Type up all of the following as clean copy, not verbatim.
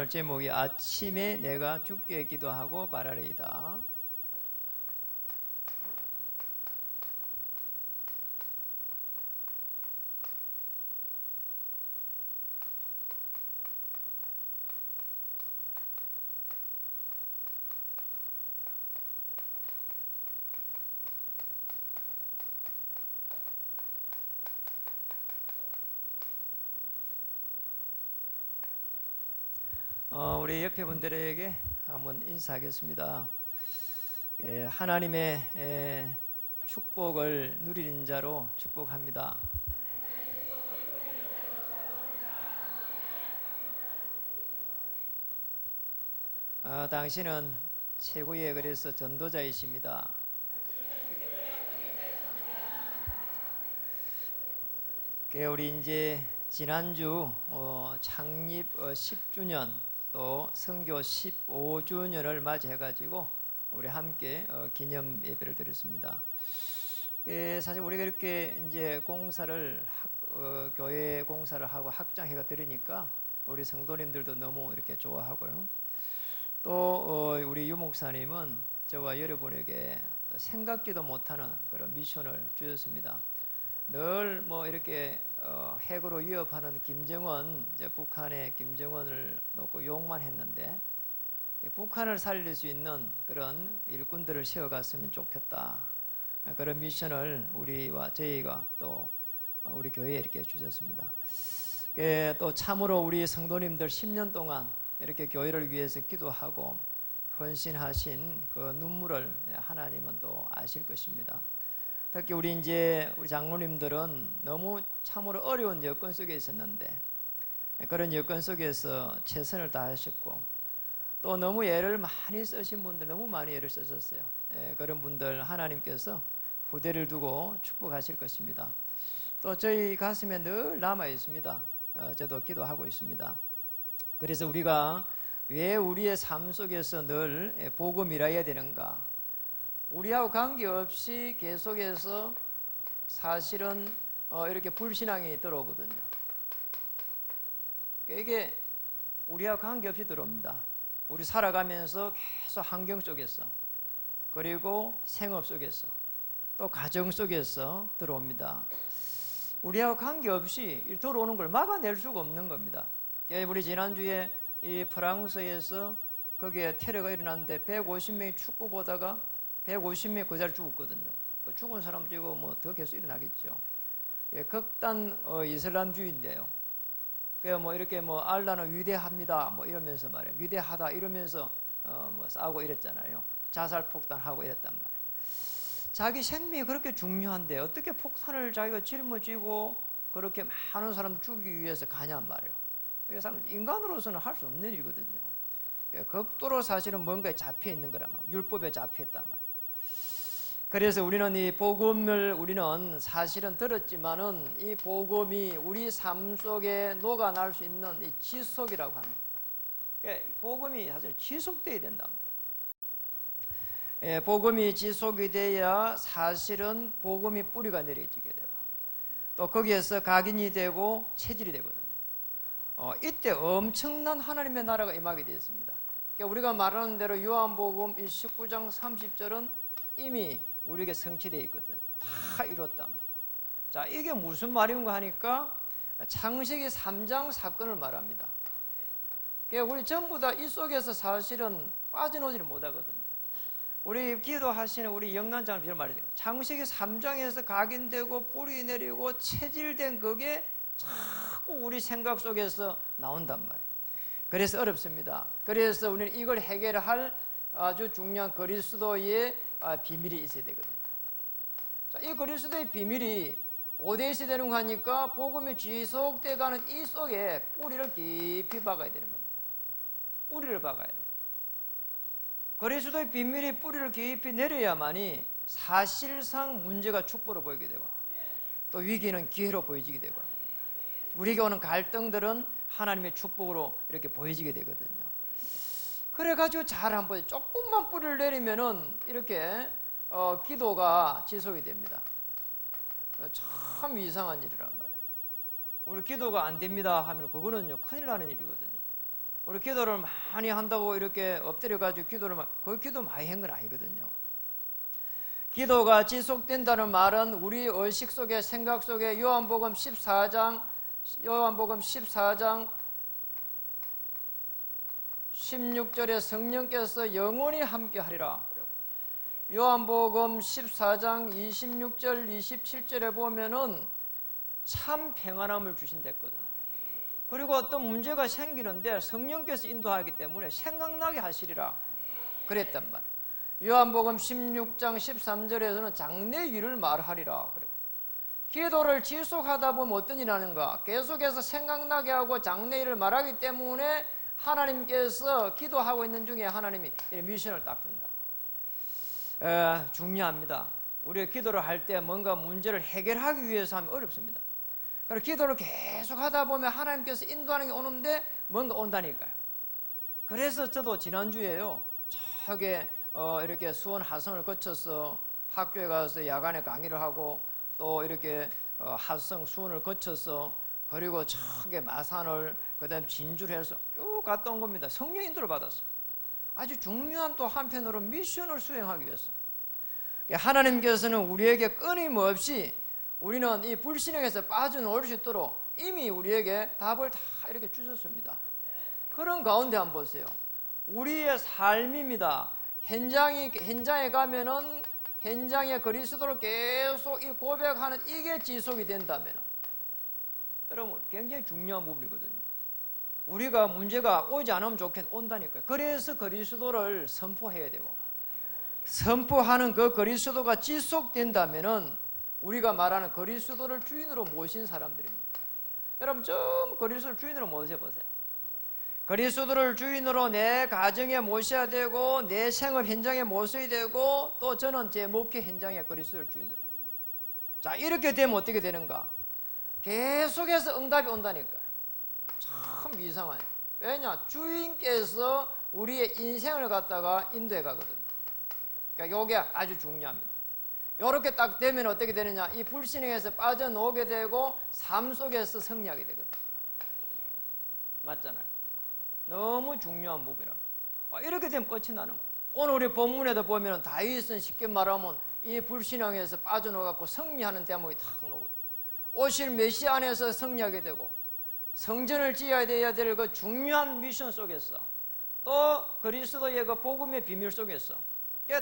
제목이 아침에 내가 주께 기도하고 바라리이다. 우리 옆에 분들에게 한번 인사하겠습니다. 하나님의 축복을 누리는 자로 축복합니다. 당신은 최고의 그래서 전도자이십니다. 우리 이제 지난주 창립 10주년 또 선교 15주년을 맞이해가지고 우리 함께 기념 예배를 드렸습니다. 사실 우리가 이렇게 이제 공사를 교회 공사를 하고 확장해가 드리니까 우리 성도님들도 너무 이렇게 좋아하고요. 또 우리 유 목사님은 저와 여러분에게 또 생각지도 못하는 그런 미션을 주셨습니다. 늘 뭐 이렇게 핵으로 위협하는 김정은, 이제 북한의 김정은을 놓고 욕만 했는데 북한을 살릴 수 있는 그런 일꾼들을 세워갔으면 좋겠다. 그런 미션을 우리와 저희가 또 우리 교회에 이렇게 주셨습니다. 또 참으로 우리 성도님들 10년 동안 이렇게 교회를 위해서 기도하고 헌신하신 그 눈물을 하나님은 또 아실 것입니다. 특히 우리 장로님들은 너무 참으로 어려운 여건 속에 있었는데 그런 여건 속에서 최선을 다하셨고 또 너무 애를 많이 쓰신 분들 너무 많이 애를 쓰셨어요. 그런 분들 하나님께서 후대를 두고 축복하실 것입니다. 또 저희 가슴에 늘 남아 있습니다. 저도 기도하고 있습니다. 그래서 우리가 왜 우리의 삶 속에서 늘 복음이라야 되는가? 우리하고 관계없이 계속해서 사실은 이렇게 불신앙이 들어오거든요. 이게 우리하고 관계없이 들어옵니다. 우리 살아가면서 계속 환경 속에서 그리고 생업 속에서 또 가정 속에서 들어옵니다. 우리하고 관계없이 들어오는 걸 막아낼 수가 없는 겁니다. 우리 지난주에 이 프랑스에서 거기에 테러가 일어났는데 150명이 축구 보다가 150명이 그 자리에 죽었거든요. 그 죽은 사람 치고 뭐 더 계속 일어나겠죠. 극단 이슬람주의인데요. 뭐 이렇게 뭐 알라는 위대합니다. 뭐 이러면서 말이에요. 위대하다 이러면서 뭐 싸우고 이랬잖아요. 자살 폭탄하고 이랬단 말이에요. 자기 생명이 그렇게 중요한데 어떻게 폭탄을 자기가 짊어지고 그렇게 많은 사람 죽이기 위해서 가냔 말이에요. 그 사람 인간으로서는 할 수 없는 일이거든요. 극도로 사실은 뭔가에 잡혀 있는 거란 말이에요. 율법에 잡혀 있단 말이에요. 그래서 우리는 이 복음을 우리는 사실은 들었지만은 이 복음이 우리 삶 속에 녹아날 수 있는 이 지속이라고 합니다. 복음이 사실 지속돼야 된단 말이에요. 복음이 지속이 돼야 사실은 복음이 뿌리가 내려지게 되고 또 거기에서 각인이 되고 체질이 되거든요. 이때 엄청난 하나님의 나라가 임하게 되었습니다. 우리가 말하는 대로 요한복음 19장 30절은 이미 우리에게 성취되어 있거든요. 다 이뤘다. 자, 이게 무슨 말인가 하니까 창세기 3장 사건을 말합니다. 우리 전부 다 이 속에서 사실은 빠져나오지를 못하거든요. 우리 기도하시는 우리 영란장을 말이죠. 창세기 3장에서 각인되고 뿌리 내리고 체질된 그게 자꾸 우리 생각 속에서 나온단 말이에요. 그래서 어렵습니다. 그래서 우리는 이걸 해결할 아주 중요한 그리스도의 비밀이 있어야 되거든요. 자, 이 그리스도의 비밀이 어디에 있어야 되는 거 하니까 복음이 지속돼가는 이 속에 뿌리를 깊이 박아야 되는 겁니다. 뿌리를 박아야 돼요. 그리스도의 비밀이 뿌리를 깊이 내려야만이 사실상 문제가 축복으로 보이게 되고 또 위기는 기회로 보여지게 되고 우리에게 오는 갈등들은 하나님의 축복으로 이렇게 보여지게 되거든요. 그래가지고 잘 한번 조금만 뿌리를 내리면은 이렇게 기도가 지속이 됩니다. 참 이상한 일이란 말이에요. 우리 기도가 안 됩니다 하면 그거는요 큰일 나는 일이거든요. 우리 기도를 많이 한다고 이렇게 엎드려가지고 그 기도 많이 한 건 아니거든요. 기도가 지속된다는 말은 우리 의식 속에, 생각 속에 요한복음 14장 16절에 성령께서 영원히 함께하리라. 요한복음 14장 26절 27절에 보면은 참 평안함을 주신댔거든요. 그리고 어떤 문제가 생기는데 성령께서 인도하기 때문에 생각나게 하시리라 그랬단 말이에요. 요한복음 16장 13절에서는 장래의 일을 말하리라. 기도를 지속하다 보면 어떤 일이 나는가? 계속해서 생각나게 하고 장래의 일을 말하기 때문에 하나님께서 기도하고 있는 중에 하나님이 미션을 딱 준다. 중요합니다. 우리가 기도를 할 때 뭔가 문제를 해결하기 위해서 하면 어렵습니다. 그래서 기도를 계속 하다 보면 하나님께서 인도하는 게 오는데 뭔가 온다니까요. 그래서 저도 지난주에요, 저게 이렇게 수원 하성을 거쳐서 학교에 가서 야간에 강의를 하고 또 이렇게 하성 수원을 거쳐서 그리고 저게 마산을 그다음 진주를 해서 쭉 갔다 온 겁니다. 성령 인도를 받았어요. 아주 중요한 또 한편으로 미션을 수행하기 위해서. 하나님께서는 우리에게 끊임없이 우리는 이 불신앙에서 빠져나올 수 있도록 이미 우리에게 답을 다 이렇게 주셨습니다. 그런 가운데 한번 보세요. 우리의 삶입니다. 현장에 가면은 현장의 그리스도를 계속 이 고백하는 이게 지속이 된다면 여러분 굉장히 중요한 부분이거든요. 우리가 문제가 오지 않으면 온다니까요. 그래서 그리스도를 선포해야 되고 선포하는 그 그리스도가 지속된다면은 우리가 말하는 그리스도를 주인으로 모신 사람들입니다. 여러분 좀 그리스도를 주인으로 모셔보세요. 그리스도를 주인으로 내 가정에 모셔야 되고 내 생업 현장에 모셔야 되고 또 저는 제 목회 현장에 그리스도를 주인으로. 자, 이렇게 되면 어떻게 되는가? 계속해서 응답이 온다니까요. 참 이상해요. 왜냐? 주인께서 우리의 인생을 갖다가 인도해 가거든요. 그러니까 이게 아주 중요합니다. 이렇게 딱 되면 어떻게 되느냐? 이 불신앙에서 빠져나오게 되고 삶 속에서 승리하게 되거든요. 맞잖아요. 너무 중요한 부분이라고. 이렇게 되면 끝이 나는 거예요. 오늘 우리 본문에도 보면 다윗은 쉽게 말하면 이 불신앙에서 빠져나와갖고 승리하는 대목이 탁 나오거든요. 오실 메시아 안에서 승리하게 되고 성전을 지어야 될 그 중요한 미션 속에서 또 그리스도의 그 복음의 비밀 속에서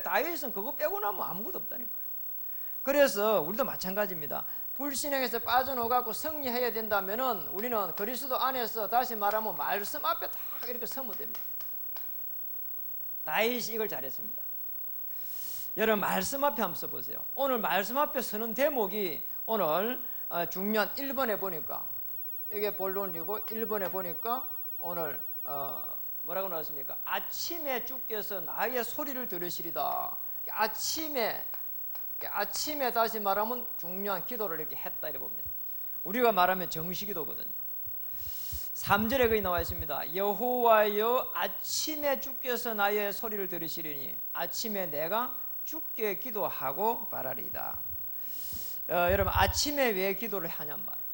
다윗은 그거 빼고 나면 아무것도 없다니까요. 그래서 우리도 마찬가지입니다. 불신앙에서 빠져나가고 승리해야 된다면은 우리는 그리스도 안에서 다시 말하면 말씀 앞에 딱 이렇게 서면 됩니다. 다윗이 이걸 잘했습니다. 여러분 말씀 앞에 한번 써보세요. 오늘 말씀 앞에 서는 대목이 오늘 중요한 1번에 보니까 이게 본론이고 1번에 보니까 오늘 뭐라고 나왔습니까? 아침에 주께서 나의 소리를 들으시리다. 아침에 다시 말하면 중요한 기도를 이렇게 했다 이렇게 봅니다. 우리가 말하면 정시기도거든요. 3절에 거기 나와 있습니다. 여호와여 아침에 주께서 나의 소리를 들으시리니 아침에 내가 주께 기도하고 바라리이다. 여러분 아침에 왜 기도를 하냔 말이에요.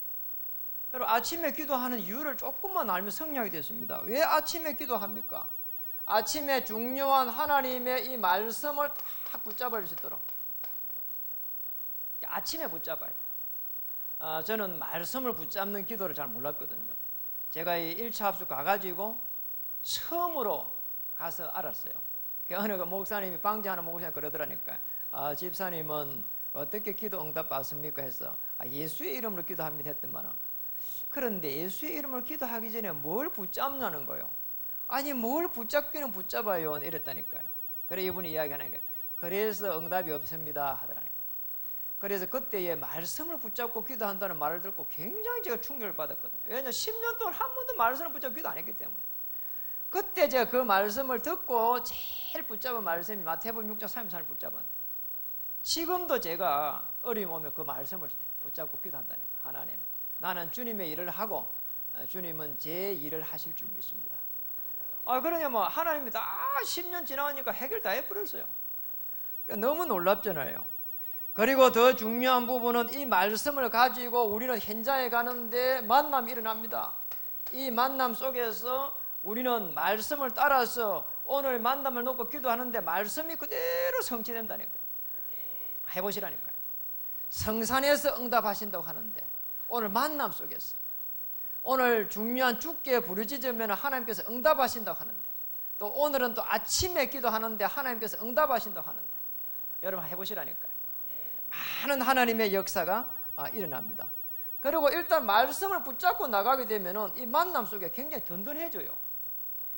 여러분 아침에 기도하는 이유를 조금만 알면 승리하게 됐습니다. 왜 아침에 기도합니까? 아침에 중요한 하나님의 이 말씀을 딱 붙잡을 수 있도록 아침에 붙잡아야 돼요. 저는 말씀을 붙잡는 기도를 잘 몰랐거든요. 제가 이 1차 합숙 가가지고 처음으로 가서 알았어요. 어느 그 목사님이 방지하는 목사님 그러더라니까요. 집사님은 어떻게 기도 응답 받습니까? 해서 예수의 이름으로 기도합니다 했더만은 그런데 예수의 이름으로 기도하기 전에 뭘 붙잡냐는 거예요. 아니 뭘 붙잡기는 붙잡아요 이랬다니까요. 그래 이분이 이야기하는 거예요. 그래서 응답이 없습니다 하더라니까요. 그래서 그때의 말씀을 붙잡고 기도한다는 말을 듣고 굉장히 제가 충격을 받았거든요. 왜냐하면 10년 동안 한 번도 말씀을 붙잡고 기도 안 했기 때문에. 그때 제가 그 말씀을 듣고 제일 붙잡은 말씀이 마태복음 6장 33을 붙잡았는데 지금도 제가 어려움 오면 그 말씀을 붙잡고 기도한다니까. 하나님 나는 주님의 일을 하고 주님은 제 일을 하실 줄 믿습니다. 그러냐 뭐 하나님이 다 10년 지나니까 해결 다 해버렸어요. 그러니까 너무 놀랍잖아요. 그리고 더 중요한 부분은 이 말씀을 가지고 우리는 현장에 가는데 만남이 일어납니다. 이 만남 속에서 우리는 말씀을 따라서 오늘 만남을 놓고 기도하는데 말씀이 그대로 성취된다니까요. 해보시라니까요. 성산에서 응답하신다고 하는데 오늘 만남 속에서 오늘 중요한 주께 부르짖으면 하나님께서 응답하신다고 하는데 또 오늘은 또 아침에 기도하는데 하나님께서 응답하신다고 하는데 여러분 해보시라니까요. 많은 하나님의 역사가 일어납니다. 그리고 일단 말씀을 붙잡고 나가게 되면 이 만남 속에 굉장히 든든해져요.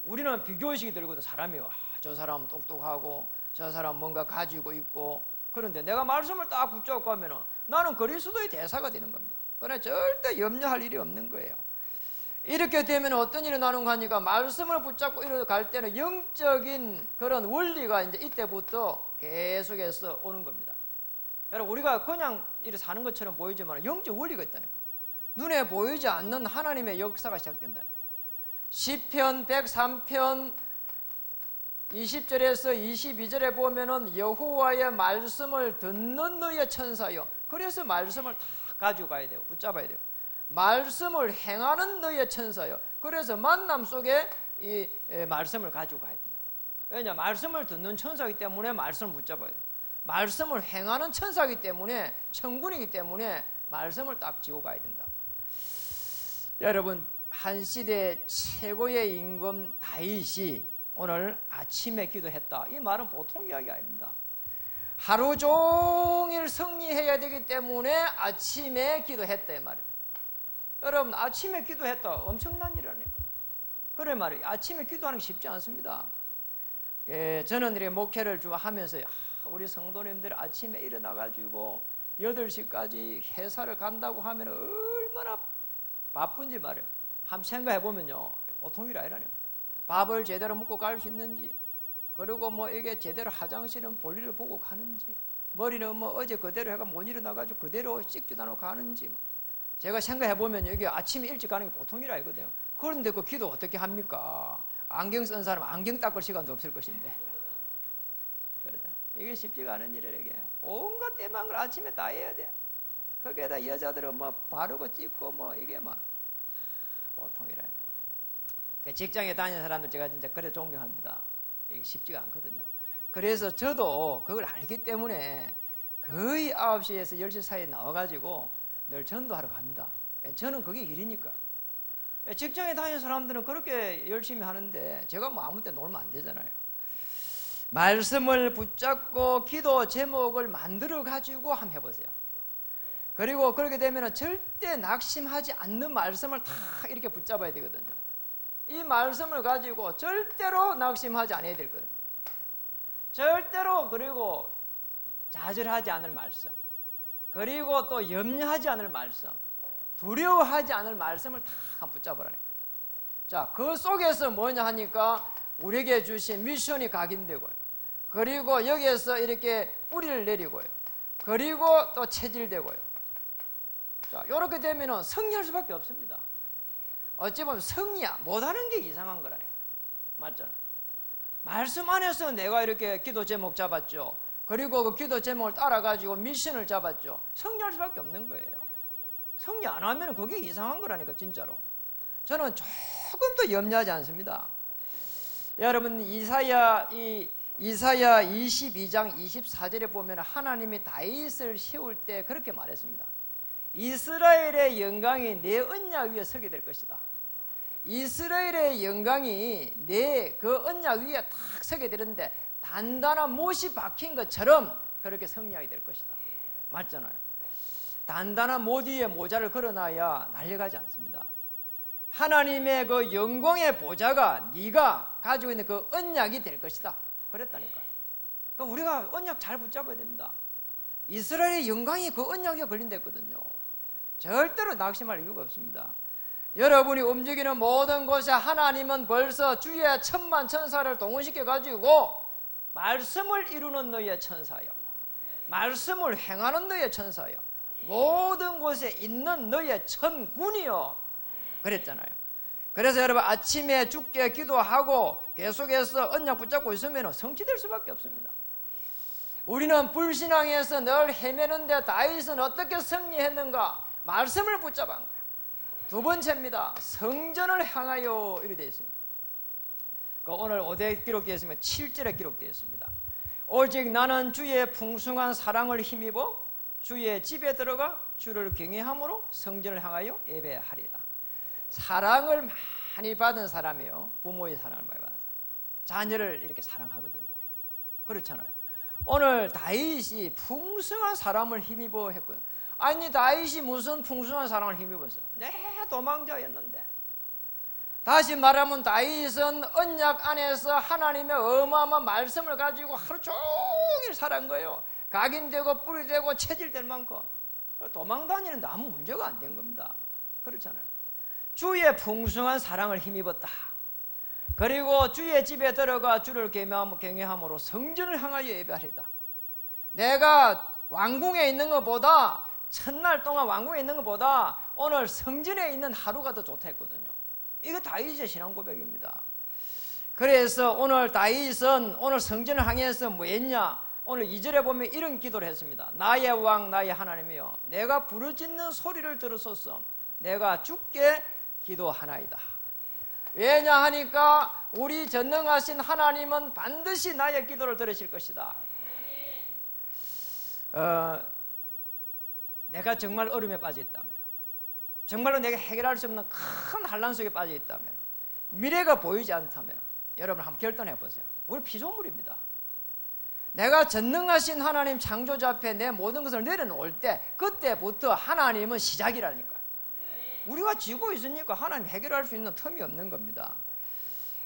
우리는 비교의식이 들거든. 사람이 저 사람 똑똑하고 저 사람 뭔가 가지고 있고 그런데 내가 말씀을 딱 붙잡고 가면 나는 그리스도의 대사가 되는 겁니다. 그러나 절대 염려할 일이 없는 거예요. 이렇게 되면 어떤 일이 나는가 하니까 말씀을 붙잡고 이렇게 갈 때는 영적인 그런 원리가 이제 이때부터 계속해서 오는 겁니다. 여러분 우리가 그냥 이렇게 사는 것처럼 보이지만 영적 원리가 있다니까. 눈에 보이지 않는 하나님의 역사가 시작된다. 시편 103편 20절에서 22절에 보면은 여호와의 말씀을 듣는 너의 천사여. 그래서 말씀을 다 가지고 가야 돼요. 붙잡아야 돼요. 말씀을 행하는 너의 천사여. 그래서 만남 속에 이 말씀을 가지고 가야 된다. 왜냐? 말씀을 듣는 천사이기 때문에 말씀을 붙잡아야 돼요. 말씀을 행하는 천사이기 때문에 천군이기 때문에 말씀을 딱 지고 가야 된다. 여러분 한 시대 최고의 임금 다윗이 오늘 아침에 기도했다. 이 말은 보통 이야기 아닙니다. 하루 종일 승리해야 되기 때문에 아침에 기도했다 이 말이에요. 여러분 아침에 기도했다 엄청난 일이라니까. 그래 말이에요. 아침에 기도하는 게 쉽지 않습니다. 저는 이렇게 목회를 좀 하면서 우리 성도님들 아침에 일어나가지고 8시까지 회사를 간다고 하면 얼마나 바쁜지 말이에요. 한번 생각해보면요 보통 일 아니라니까. 밥을 제대로 먹고 갈 수 있는지, 그리고 뭐 이게 제대로 화장실은 볼일을 보고 가는지, 머리는 뭐 어제 그대로 해가 못 일어나가지고 그대로 씻지도 않고 가는지. 제가 생각해보면 이게 아침에 일찍 가는 게 보통 일 아니거든요. 그런데 그 기도 어떻게 합니까? 안경 쓴 사람 안경 닦을 시간도 없을 것인데. 그러다 이게 쉽지가 않은 일이래. 이게 온갖 때만 걸 아침에 다 해야 돼. 거기에다 여자들은 뭐 바르고 찍고 뭐 이게 막 보통 일이야. 직장에 다니는 사람들 제가 진짜 그래 존경합니다. 이게 쉽지가 않거든요. 그래서 저도 그걸 알기 때문에 거의 9시에서 10시 사이에 나와가지고 늘 전도하러 갑니다. 저는 그게 일이니까. 직장에 다니는 사람들은 그렇게 열심히 하는데 제가 뭐 아무 때 놀면 안 되잖아요. 말씀을 붙잡고 기도 제목을 만들어 가지고 한번 해보세요. 그리고 그렇게 되면 절대 낙심하지 않는 말씀을 다 이렇게 붙잡아야 되거든요. 이 말씀을 가지고 절대로 낙심하지 않아야 되거든요. 절대로. 그리고 좌절하지 않을 말씀, 그리고 또 염려하지 않을 말씀, 두려워하지 않을 말씀을 다 붙잡으라니까. 자, 그 속에서 뭐냐 하니까 우리에게 주신 미션이 각인되고요. 그리고 여기에서 이렇게 뿌리를 내리고요. 그리고 또 체질되고요. 자, 이렇게 되면은 승리할 수밖에 없습니다. 어찌 보면 승리야 못하는 게 이상한 거라니까. 맞잖아요. 말씀 안에서 내가 이렇게 기도 제목 잡았죠. 그리고 그 기도 제목을 따라가지고 미션을 잡았죠. 승리할 수밖에 없는 거예요. 승리 안 하면 그게 이상한 거라니까 진짜로. 저는 조금도 염려하지 않습니다. 여러분 이사야 22장 24절에 보면 하나님이 다윗을 세울 때 그렇게 말했습니다. 이스라엘의 영광이 내 언약 위에 서게 될 것이다. 이스라엘의 영광이 내 그 언약 위에 탁 서게 되는데 단단한 못이 박힌 것처럼 그렇게 승리하게 될 것이다. 맞잖아요. 단단한 못 위에 모자를 걸어놔야 날려가지 않습니다. 하나님의 그 영광의 보좌가 네가 가지고 있는 그 언약이 될 것이다. 그랬다니까요. 그러니까 우리가 언약 잘 붙잡아야 됩니다. 이스라엘의 영광이 그 언약에 걸린댔거든요. 절대로 낙심할 이유가 없습니다. 여러분이 움직이는 모든 곳에 하나님은 벌써 주의 천만 천사를 동원시켜 가지고 말씀을 이루는 너의 천사여, 말씀을 행하는 너의 천사여, 모든 곳에 있는 너의 천군이여 그랬잖아요. 그래서 여러분 아침에 주께 기도하고 계속해서 언약 붙잡고 있으면 성취될 수밖에 없습니다. 우리는 불신앙에서 늘 헤매는데 다윗은 어떻게 승리했는가? 말씀을 붙잡은 거예요. 두 번째입니다. 성전을 향하여 이렇게 되어 있습니다. 오늘 5대에 기록되어 있으면 7절에 기록되어 있습니다. 오직 나는 주의 풍성한 사랑을 힘입어 주의 집에 들어가 주를 경외함으로 성전을 향하여 예배하리다. 사랑을 많이 받은 사람이요, 부모의 사랑을 많이 받은 사람, 자녀를 이렇게 사랑하거든요. 그렇잖아요. 오늘 다윗이 풍성한 사랑을 힘입어 했고요. 아니, 다윗이 무슨 풍성한 사랑을 힘입었어? 내 도망자였는데. 다시 말하면 다윗은 언약 안에서 하나님의 어마어마한 말씀을 가지고 하루 종일 살은 거예요. 각인되고 뿌리되고 체질될 만큼 도망다니는데 아무 문제가 안 된 겁니다. 그렇잖아요. 주의 풍성한 사랑을 힘입었다. 그리고 주의 집에 들어가 주를 경외함으로 성전을 향하여 예배하리다. 내가 왕궁에 있는 것보다, 첫날 동안 왕궁에 있는 것보다 오늘 성전에 있는 하루가 더 좋다 했거든요. 이거 다윗의 신앙 고백입니다. 그래서 오늘 다윗은 오늘 성전을 향해서 뭐 했냐? 오늘 2절에 보면 이런 기도를 했습니다. 나의 왕 나의 하나님이여, 내가 부르짖는 소리를 들으소서. 내가 주께 기도하나이다. 왜냐 하니까 우리 전능하신 하나님은 반드시 나의 기도를 들으실 것이다. 내가 정말 어려움에 빠져 있다면, 정말로 내가 해결할 수 없는 큰 환난 속에 빠져 있다면, 미래가 보이지 않다면 여러분 한번 결단해 보세요. 우리 피조물입니다. 내가 전능하신 하나님 창조자 앞에 내 모든 것을 내려놓을 때, 그때부터 하나님은 시작이라니까요. 우리가 지고 있으니까 하나님 해결할 수 있는 틈이 없는 겁니다.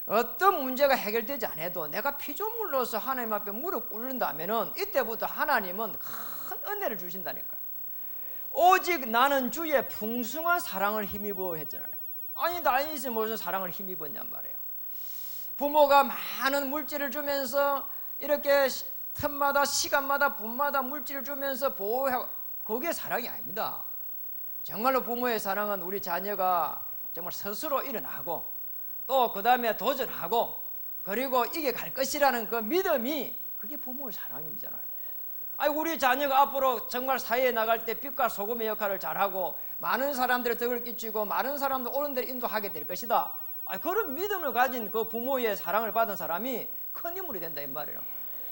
어떤 문제가 해결되지 않아도 내가 피조물로서 하나님 앞에 무릎 꿇는다면 이때부터 하나님은 큰 은혜를 주신다니까요. 오직 나는 주의 풍성한 사랑을 힘입어 했잖아요. 아니, 다윗이 무슨 사랑을 힘입었냔 말이에요. 부모가 많은 물질을 주면서 이렇게 틈마다 시간마다 분마다 물질을 주면서 보호하고, 그게 사랑이 아닙니다. 정말로 부모의 사랑은 우리 자녀가 정말 스스로 일어나고 또 그 다음에 도전하고 그리고 이겨갈 것이라는 그 믿음이, 그게 부모의 사랑이잖아요. 아니, 우리 자녀가 앞으로 정말 사회에 나갈 때 빛과 소금의 역할을 잘하고 많은 사람들의 덕을 끼치고 많은 사람들 옳은 데를 인도하게 될 것이다. 아니, 그런 믿음을 가진 그 부모의 사랑을 받은 사람이 큰 인물이 된다 이 말이에요.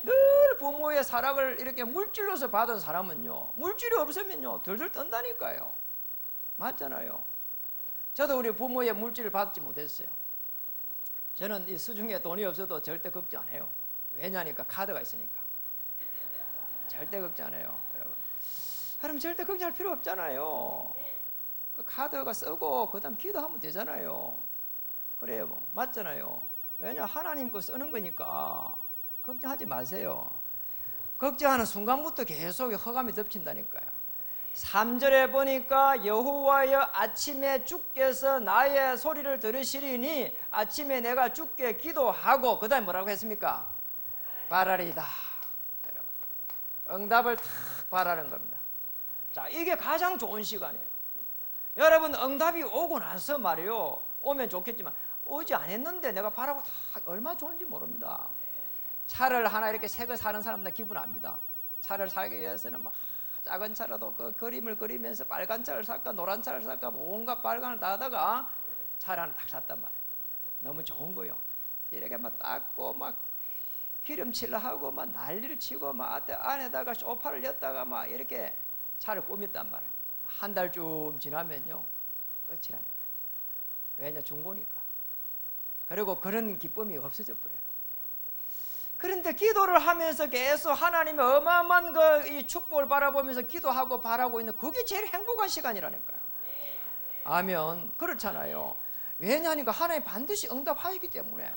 늘 부모의 사랑을 이렇게 물질로서 받은 사람은요, 물질이 없으면요 덜덜 떤다니까요. 맞잖아요. 저도 우리 부모의 물질을 받지 못했어요. 저는 이 수중에 돈이 없어도 절대 걱정 안 해요. 왜냐니까 카드가 있으니까. 절대 걱정 안 해요, 여러분. 여러분 절대 걱정할 필요 없잖아요. 그 카드가 쓰고 그다음 기도하면 되잖아요. 그래요, 뭐 맞잖아요. 왜냐, 하나님 거 쓰는 거니까 걱정하지 마세요. 걱정하는 순간부터 계속 허감이 덮친다니까요. 3절에 보니까 여호와여, 아침에 주께서 나의 소리를 들으시리니 아침에 내가 주께 기도하고, 그 다음에 뭐라고 했습니까? 바라리다. 응답을 탁 바라는 겁니다. 자, 이게 가장 좋은 시간이에요. 여러분, 응답이 오고 나서 말이요, 오면 좋겠지만 오지 않았는데 내가 바라고 다 얼마나 좋은지 모릅니다. 차를 하나 이렇게 새 거 사는 사람들 기분 압니다. 차를 사기 위해서는 막 작은 차라도 그 그림을 그리면서 빨간 차를 살까 노란 차를 살까 온갖 빨간을 다 하다가 차를 하나 딱 샀단 말이에요. 너무 좋은 거요. 이렇게 막 닦고 막 기름칠을 하고 막 난리를 치고 막 안에다가 소파를 였다가 막 이렇게 차를 꾸몄단 말이에요. 한 달쯤 지나면요 끝이라니까요. 왜냐, 중고니까. 그리고 그런 기쁨이 없어져 버려요. 그런데 기도를 하면서 계속 하나님의 어마어마한 이 축복을 바라보면서 기도하고 바라고 있는, 그게 제일 행복한 시간이라니까요. 아멘. 그렇잖아요. 왜냐하니까 하나님 반드시 응답하시기 때문에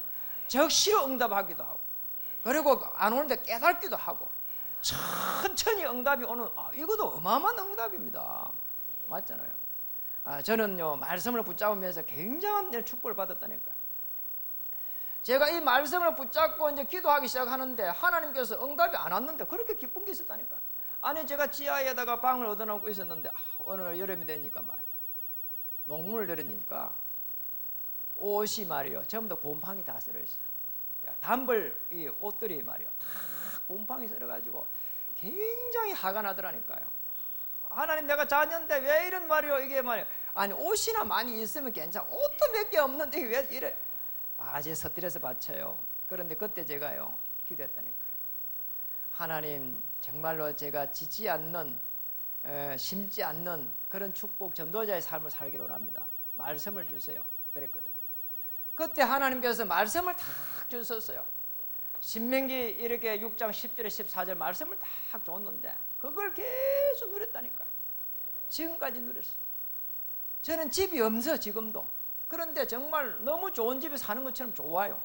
적시로 응답하기도 하고, 그리고 안 오는데 깨닫기도 하고, 천천히 응답이 오는, 이것도 어마어마한 응답입니다. 맞잖아요. 저는요 말씀을 붙잡으면서 굉장한 축복을 받았다니까요. 제가 이 말씀을 붙잡고 이제 기도하기 시작하는데 하나님께서 응답이 안 왔는데 그렇게 기쁜 게 있었다니까. 아니, 제가 지하에다가 방을 얻어놓고 있었는데 어느 날 여름이 되니까 말이에요, 농문을 내리니까 옷이 말이요 전부 다 곰팡이 다 썰어 있어요. 단벌 이 옷들이 말이요 다 곰팡이 썰어가지고 굉장히 화가 나더라니까요. 하나님, 내가 자녀인데 왜 이런 말이요, 이게 말이요, 아니 옷이나 많이 있으면 괜찮아, 옷도 몇 개 없는데 왜 이래. 아주 서툴러서 바쳐요. 그런데 그때 제가요 기도했다니까요. 하나님, 정말로 제가 지지 않는, 심지 않는 그런 축복 전도자의 삶을 살기를 원합니다. 말씀을 주세요. 그랬거든요. 그때 하나님께서 말씀을 탁 주셨어요. 신명기 이렇게 6장 10절에 14절 말씀을 딱 줬는데 그걸 계속 누렸다니까요. 지금까지 누렸어요. 저는 집이 없어 지금도. 그런데 정말 너무 좋은 집에 사는 것처럼 좋아요.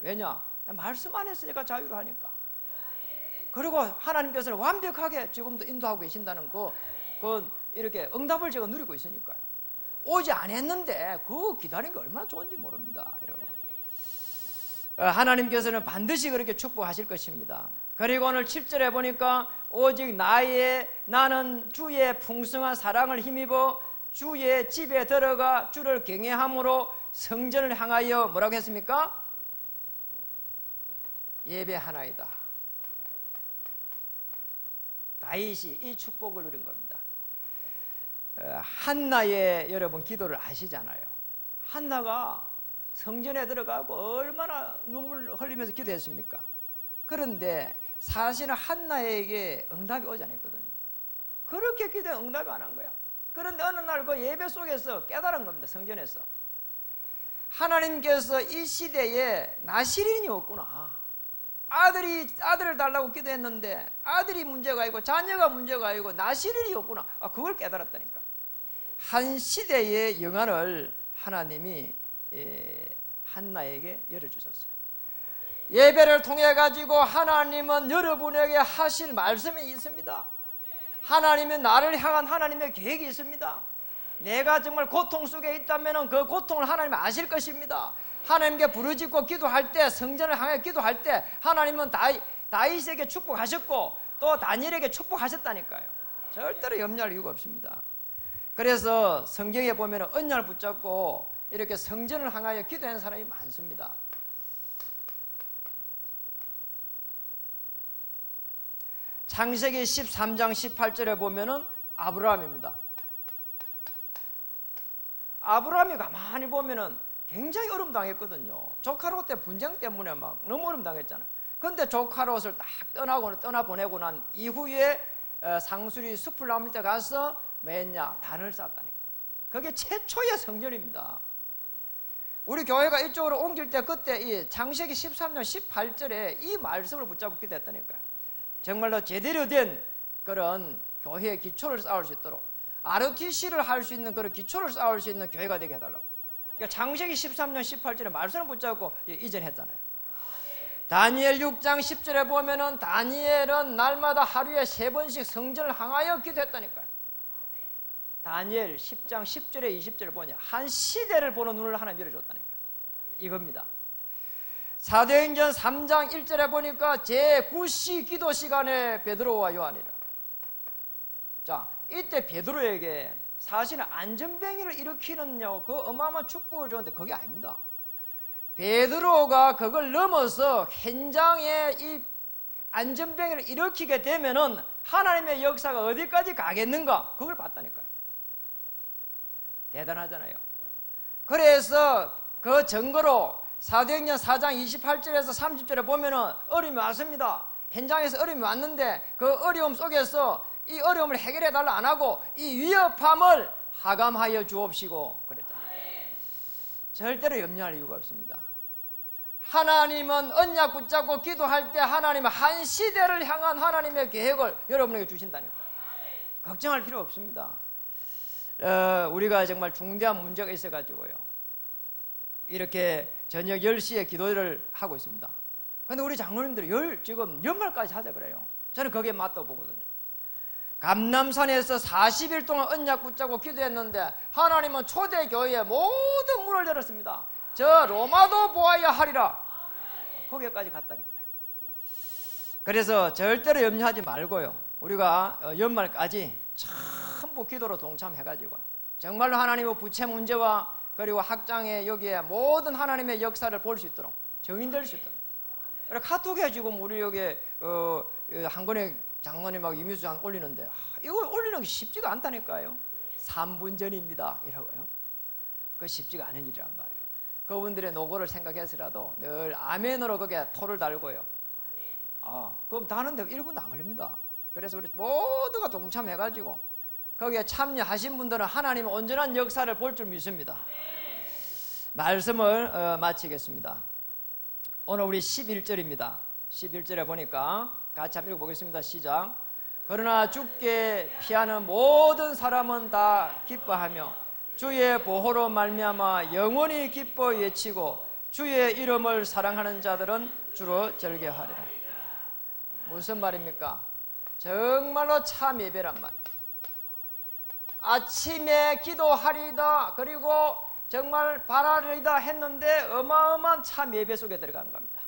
왜냐? 말씀 안에서 제가 자유를 하니까. 그리고 하나님께서는 완벽하게 지금도 인도하고 계신다는 그 이렇게 응답을 제가 누리고 있으니까요. 오지 않았는데 그 기다린 게 얼마나 좋은지 모릅니다, 여러분. 하나님께서는 반드시 그렇게 축복하실 것입니다. 그리고 오늘 7절에 보니까 오직 나는 주의 풍성한 사랑을 힘입어 주의 집에 들어가 주를 경외함으로 성전을 향하여 뭐라고 했습니까? 예배하나이다. 다윗이 이 축복을 누린 겁니다. 한나의 여러분 기도를 아시잖아요. 한나가 성전에 들어가고 얼마나 눈물 흘리면서 기도했습니까? 그런데 사실은 한나에게 응답이 오지 않았거든요. 그렇게 기도해 응답이 안 한 거야. 그런데 어느 날 그 예배 속에서 깨달은 겁니다. 성전에서 하나님께서 이 시대에 나시린이 없구나. 아들을 달라고 기도했는데 아들이 문제가 아니고 자녀가 문제가 아니고 나시린이 없구나. 그걸 깨달았다니까. 한 시대의 영안을 하나님이 한나에게 열어주셨어요. 예배를 통해 가지고 하나님은 여러분에게 하실 말씀이 있습니다. 하나님은 나를 향한 하나님의 계획이 있습니다. 내가 정말 고통 속에 있다면 그 고통을 하나님 아실 것입니다. 하나님께 부르짖고 기도할 때, 성전을 향해 기도할 때 하나님은 다윗에게 축복하셨고 또 다니엘에게 축복하셨다니까요. 절대로 염려할 이유가 없습니다. 그래서 성경에 보면 언약을 붙잡고 이렇게 성전을 향하여 기도하는 사람이 많습니다. 창세기 13장 18절에 보면은 아브라함입니다. 아브라함이 가만히 보면은 굉장히 어려움 당했거든요. 조카롯 때 분쟁 때문에 막 너무 어려움 당했잖아요. 그런데 조카롯을 딱 떠나보내고 난 이후에 상수리 숲을 나무 밑에 가서 뭐했냐? 단을 쌓았다니까. 그게 최초의 성전입니다. 우리 교회가 이쪽으로 옮길 때 그때 이 창세기 13년 18절에 이 말씀을 붙잡게 됐다니까요. 정말로 제대로 된 그런 교회의 기초를 쌓을 수 있도록 ROTC를 할 수 있는 그런 기초를 쌓을 수 있는 교회가 되게 해달라고. 그러니까 창세기 13년 18절에 말씀을 붙잡고 이전했잖아요. 다니엘 6장 10절에 보면은 다니엘은 날마다 하루에 3번씩 성전을 향하여 기도했다니까요. 다니엘 10장 10절에 20절을 보냐 한 시대를 보는 눈을 하나 열어줬다니까요. 이겁니다. 사도행전 3장 1절에 보니까 제9시 기도 시간에 베드로와 요한이라. 자, 이때 베드로에게 사실은 안전병기를 일으키는 그 어마어마한 축복을 줬는데 그게 아닙니다. 베드로가 그걸 넘어서 현장에 이 안전병기를 일으키게 되면은 하나님의 역사가 어디까지 가겠는가 그걸 봤다니까요. 대단하잖아요. 그래서 그 증거로 사도행전 4장 28절에서 30절에 보면은 어려움이 왔습니다. 현장에서 어려움이 왔는데 그 어려움 속에서 이 어려움을 해결해 달라 안 하고 이 위협함을 하감하여 주옵시고 그랬다. 절대로 염려할 이유가 없습니다. 하나님은 언약 붙잡고 기도할 때 하나님은 한 시대를 향한 하나님의 계획을 여러분에게 주신다니까. 걱정할 필요 없습니다. 우리가 정말 중대한 문제가 있어가지고요. 이렇게 저녁 10시에 기도를 하고 있습니다. 그런데 우리 장로님들이 지금 연말까지 하자 그래요. 저는 거기에 맞다고 보거든요. 감남산에서 40일 동안 언약 붙잡고 기도했는데 하나님은 초대교회에 모든 문을 열었습니다. 저 로마도 보아야 하리라. 거기까지 갔다니까요. 그래서 절대로 염려하지 말고요. 우리가 연말까지 전부 기도로 동참해가지고 정말로 하나님의 부채 문제와 그리고 학장의 여기에 모든 하나님의 역사를 볼 수 있도록 정인될 수 있도록. 카톡에 지금 우리 여기 한권의 장로님하고 이미수 장 올리는데 이거 올리는 게 쉽지가 않다니까요. 3분 전입니다 이라고요. 그거 쉽지가 않은 일이란 말이에요. 그분들의 노고를 생각해서라도 늘 아멘으로 거기에 토를 달고요. 그럼 다 하는데 1분도 안 걸립니다. 그래서 우리 모두가 동참해가지고 거기에 참여하신 분들은 하나님의 온전한 역사를 볼 줄 믿습니다. 말씀을 마치겠습니다. 오늘 우리 11절입니다. 11절에 보니까 같이 한번 읽어보겠습니다. 시작. 그러나 주께 피하는 모든 사람은 다 기뻐하며 주의 보호로 말미암아 영원히 기뻐 외치고 주의 이름을 사랑하는 자들은 주로 절개하리라. 무슨 말입니까? 정말로 참 예배란 말이에요. 아침에 기도하리다 그리고 정말 바라리다 했는데 어마어마한 참 예배 속에 들어간 겁니다.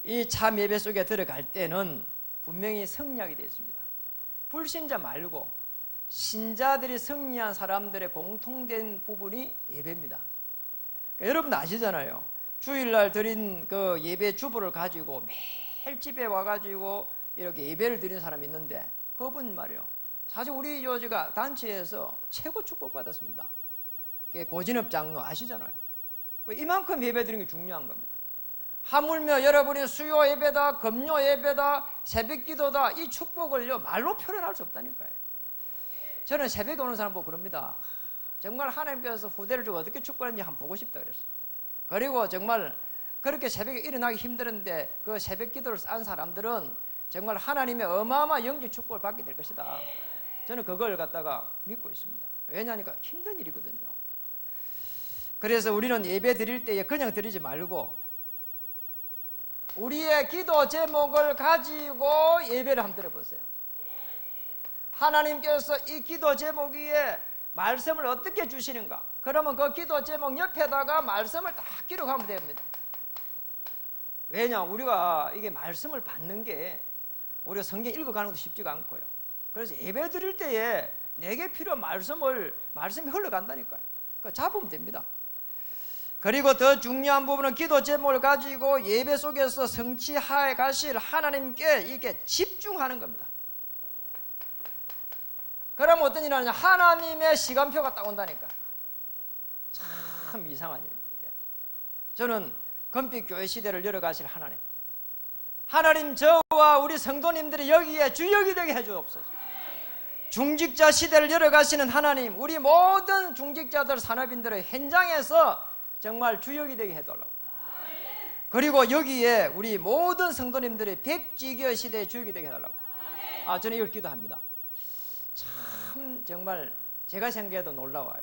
이 참 예배 속에 들어갈 때는 분명히 성리하게 되어 있습니다. 불신자 말고 신자들이 승리한 사람들의 공통된 부분이 예배입니다. 그러니까 여러분도 아시잖아요. 주일날 드린 그 예배 주보를 가지고 매일 집에 와가지고 이렇게 예배를 드리는 사람이 있는데 그분 말이요. 사실 우리 요지가 단체에서 최고 축복받았습니다. 고진업 장로 아시잖아요. 이만큼 예배 드리는 게 중요한 겁니다. 하물며 여러분이 수요 예배다, 금요 예배다, 새벽 기도다 이 축복을요 말로 표현할 수 없다니까요. 저는 새벽에 오는 사람 보고 그럽니다. 정말 하나님께서 후대를 주고 어떻게 축복하는지 한번 보고 싶다 그랬어요. 그리고 정말 그렇게 새벽에 일어나기 힘드는데 그 새벽 기도를 싼 사람들은 정말 하나님의 어마어마한 영적 축복을 받게 될 것이다. 저는 그걸 갖다가 믿고 있습니다. 왜냐하니까 힘든 일이거든요. 그래서 우리는 예배 드릴 때에 그냥 드리지 말고 우리의 기도 제목을 가지고 예배를 한번 드려보세요. 하나님께서 이 기도 제목 위에 말씀을 어떻게 주시는가? 그러면 그 기도 제목 옆에다가 말씀을 딱 기록하면 됩니다. 왜냐? 우리가 이게 말씀을 받는 게 우리가 성경 읽어가는 것도 쉽지가 않고요. 그래서 예배 드릴 때에 내게 필요한 말씀이 흘러간다니까요. 그러니까 잡으면 됩니다. 그리고 더 중요한 부분은 기도 제목을 가지고 예배 속에서 성취하여 가실 하나님께 이렇게 집중하는 겁니다. 그러면 어떤 일이 하느냐? 하나님의 시간표가 딱 온다니까. 참 이상한 일입니다. 이게. 저는 금빛교회 시대를 열어가실 하나님 저와 우리 성도님들이 여기에 주역이 되게 해주옵소서. 중직자 시대를 열어가시는 하나님, 우리 모든 중직자들 산업인들의 현장에서 정말 주역이 되게 해달라고. 그리고 여기에 우리 모든 성도님들이 백지교 시대의 주역이 되게 해달라고. 저는 이걸 기도합니다. 참 정말 제가 생각해도 놀라워요.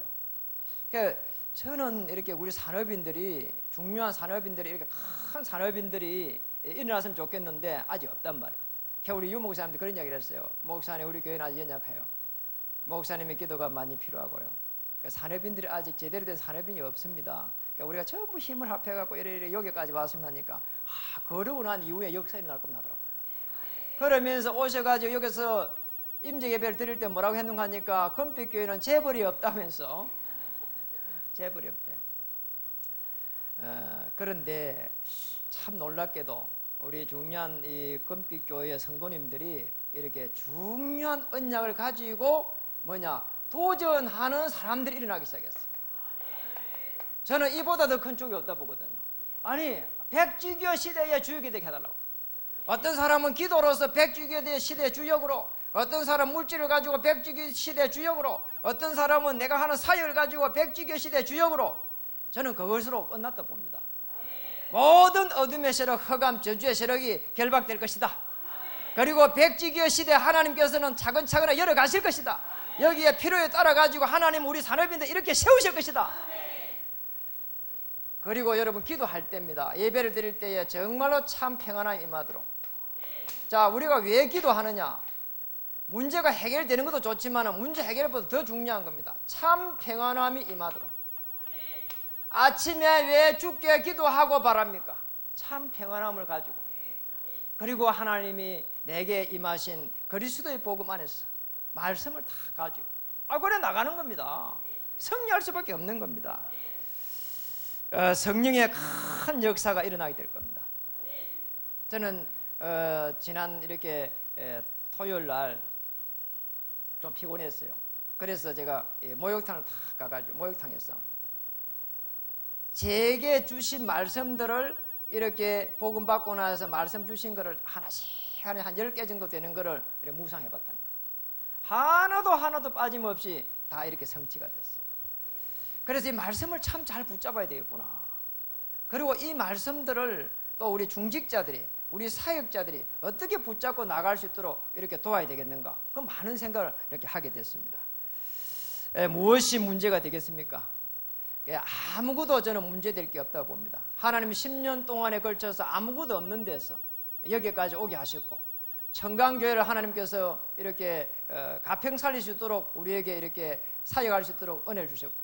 그러니까 저는 이렇게 우리 산업인들이 중요한 산업인들이 이렇게 큰 산업인들이 일어났으면 좋겠는데 아직 없단 말이에요. 우리 유 목사님도 그런 이야기를 했어요. 목사님 우리 교회는 아직 연약해요. 목사님의 기도가 많이 필요하고요. 그러니까 산업인들이 아직 제대로 된 산업인이 없습니다. 그러니까 우리가 전부 힘을 합해갖고 이래 여기까지 왔으면 하니까 그러고 난 이후에 역사 일어날 겁니다 하더라고요. 그러면서 오셔가지고 여기서 임재 예배를 드릴 때 뭐라고 했는가 하니까 금빛교회는 재벌이 없다면서. 재벌이 없대. 그런데 참 놀랍게도 우리 중요한 이 금빛교회의 성도님들이 이렇게 중요한 언약을 가지고 도전하는 사람들이 일어나기 시작했어요. 저는 이보다 더 큰 축이 없다 보거든요. 아니 백지교 시대의 주역이 되게 해달라고. 어떤 사람은 기도로서 백지교 시대의 주역으로, 어떤 사람은 물질을 가지고 백지교 시대의 주역으로, 어떤 사람은 내가 하는 사역을 가지고 백지교 시대의 주역으로. 저는 그것으로 끝났다 봅니다. 모든 어둠의 세력, 흑암, 저주의 세력이 결박될 것이다. 그리고 백지교 시대 하나님께서는 차근차근 열어가실 것이다. 여기에 필요에 따라 가지고 하나님 우리 산업인들 이렇게 세우실 것이다. 그리고 여러분 기도할 때입니다. 예배를 드릴 때에 정말로 참 평안함이 임하도록. 자, 우리가 왜 기도하느냐? 문제가 해결되는 것도 좋지만 문제 해결보다 더 중요한 겁니다. 참 평안함이 임하도록. 아침에 왜 주께 기도하고 바랍니까? 참 평안함을 가지고. 그리고 하나님이 내게 임하신 그리스도의 복음 안에서 말씀을 다 가지고 그래 나가는 겁니다. 승리할 수밖에 없는 겁니다. 성령의 큰 역사가 일어나게 될 겁니다. 저는 지난 이렇게 토요일 날 좀 피곤했어요. 그래서 제가 목욕탕을 탁 가가지고 목욕탕에서 제게 주신 말씀들을 이렇게 복음 받고 나서 말씀 주신 거를 하나씩 한 10개 정도 되는 거를 이렇게 묵상해 봤다는 거예요. 하나도 빠짐없이 다 이렇게 성취가 됐어요. 그래서 이 말씀을 참 잘 붙잡아야 되겠구나. 그리고 이 말씀들을 또 우리 중직자들이, 우리 사역자들이 어떻게 붙잡고 나갈 수 있도록 이렇게 도와야 되겠는가, 그 많은 생각을 이렇게 하게 됐습니다. 무엇이 문제가 되겠습니까? 아무것도 저는 문제될 게 없다고 봅니다. 하나님이 10년 동안에 걸쳐서 아무것도 없는 데서 여기까지 오게 하셨고, 청강교회를 하나님께서 이렇게 가평 살릴 수 있도록 우리에게 이렇게 사역할 수 있도록 은혜를 주셨고,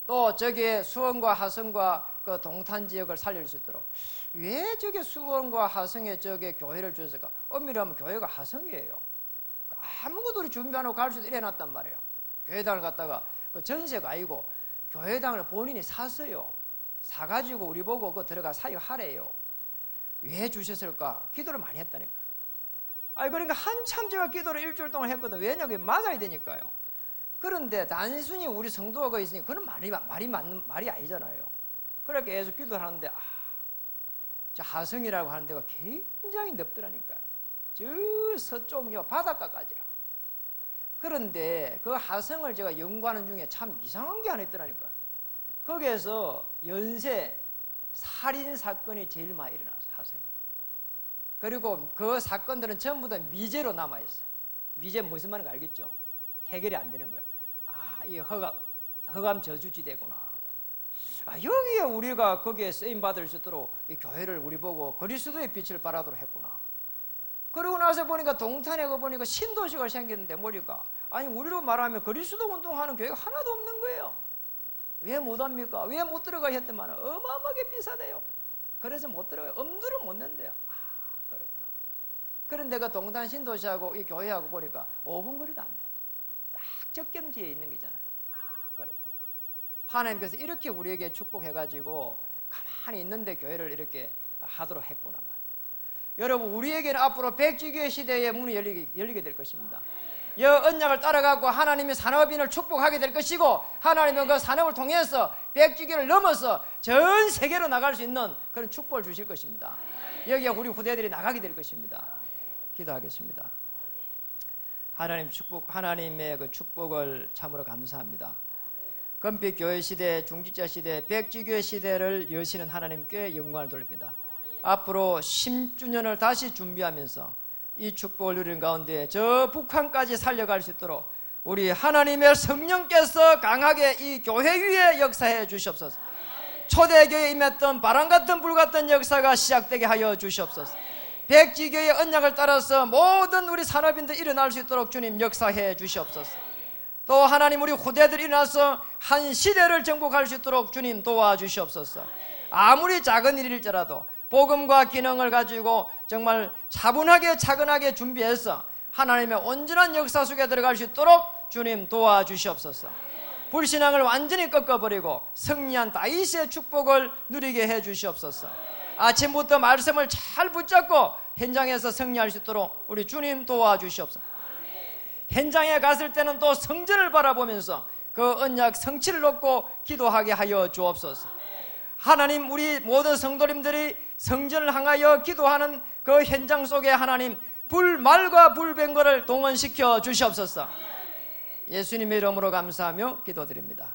또 저기에 수원과 하성과 그 동탄 지역을 살릴 수 있도록, 왜 저게 수원과 하성에 저게 교회를 주셨을까? 엄밀하면 교회가 하성이에요. 아무것도 우리 준비 안 하고 갈 수도 이래놨단 말이에요. 교회당을 갖다가 그 전세가 아니고 교회당을 본인이 샀어요. 사가지고 우리 보고 그 들어가 사역하래요. 왜 주셨을까? 기도를 많이 했다니까요. 그러니까 한참 제가 기도를 일주일 동안 했거든. 왜냐면 그게 맞아야 되니까요. 그런데 단순히 우리 성도가 거기 있으니까 그건 말이 아니잖아요. 그렇게 계속 기도를 하는데, 저 하성이라고 하는 데가 굉장히 넓더라니까요. 저 서쪽이요, 바닷가까지라. 그런데 그 하성을 제가 연구하는 중에 참 이상한 게 하나 있더라니까요. 거기에서 연쇄 살인 사건이 제일 많이 일어났어요, 하성이. 그리고 그 사건들은 전부 다 미제로 남아있어요. 미제 무슨 말인지 알겠죠? 해결이 안 되는 거예요. 이 허감 저주지대구나. 여기에 우리가 거기에 쓰임받을 수 있도록 이 교회를 우리 보고 그리스도의 빛을 발하도록 했구나. 그러고 나서 보니까 동탄에 보니까 신도시가 생겼는데 머리가, 우리로 말하면 그리스도 운동하는 교회가 하나도 없는 거예요. 왜 못합니까? 왜 못 들어가 했더만 어마어마하게 비싸대요. 그래서 못 들어가요. 엄두를 못 낸대요. 그렇구나. 그런데 그 동탄 신도시하고 이 교회하고 보니까 5분 거리도 안 돼. 딱 접경지에 있는 거잖아요. 그렇구나. 하나님께서 이렇게 우리에게 축복해가지고 가만히 있는데 교회를 이렇게 하도록 했구나 말이에요. 여러분, 우리에게는 앞으로 백지교회 시대의 문이 열리게 될 것입니다. 이 언약을 따라가고 하나님의 산업인을 축복하게 될 것이고, 하나님은 그 산업을 통해서 백지교를 넘어서 전 세계로 나갈 수 있는 그런 축복을 주실 것입니다. 여기에 우리 후대들이 나가게 될 것입니다. 기도하겠습니다. 하나님 하나님의 그 축복을 참으로 감사합니다. 금빛교회 시대, 중직자 시대, 백지교회 시대를 여시는 하나님께 영광을 돌립니다. 앞으로 10주년을 다시 준비하면서 이 축복을 누리는 가운데 저 북한까지 살려갈 수 있도록 우리 하나님의 성령께서 강하게 이 교회 위에 역사해 주시옵소서. 초대교회에 임했던 바람같은 불같은 역사가 시작되게 하여 주시옵소서. 백지교회의 언약을 따라서 모든 우리 산업인들 일어날 수 있도록 주님 역사해 주시옵소서. 또 하나님, 우리 후대들이 일어나서 한 시대를 정복할 수 있도록 주님 도와주시옵소서. 아무리 작은 일일지라도 복음과 기능을 가지고 정말 차분하게 준비해서 하나님의 온전한 역사 속에 들어갈 수 있도록 주님 도와주시옵소서. 불신앙을 완전히 꺾어버리고 승리한 다윗의 축복을 누리게 해주시옵소서. 아침부터 말씀을 잘 붙잡고 현장에서 승리할 수 있도록 우리 주님 도와주시옵소서. 현장에 갔을 때는 또 성전을 바라보면서 그 언약 성취를 놓고 기도하게 하여 주옵소서. 하나님, 우리 모든 성도님들이 성전을 향하여 기도하는 그 현장 속에 하나님 불말과 불병거를 동원시켜 주시옵소서. 예수님의 이름으로 감사하며 기도드립니다.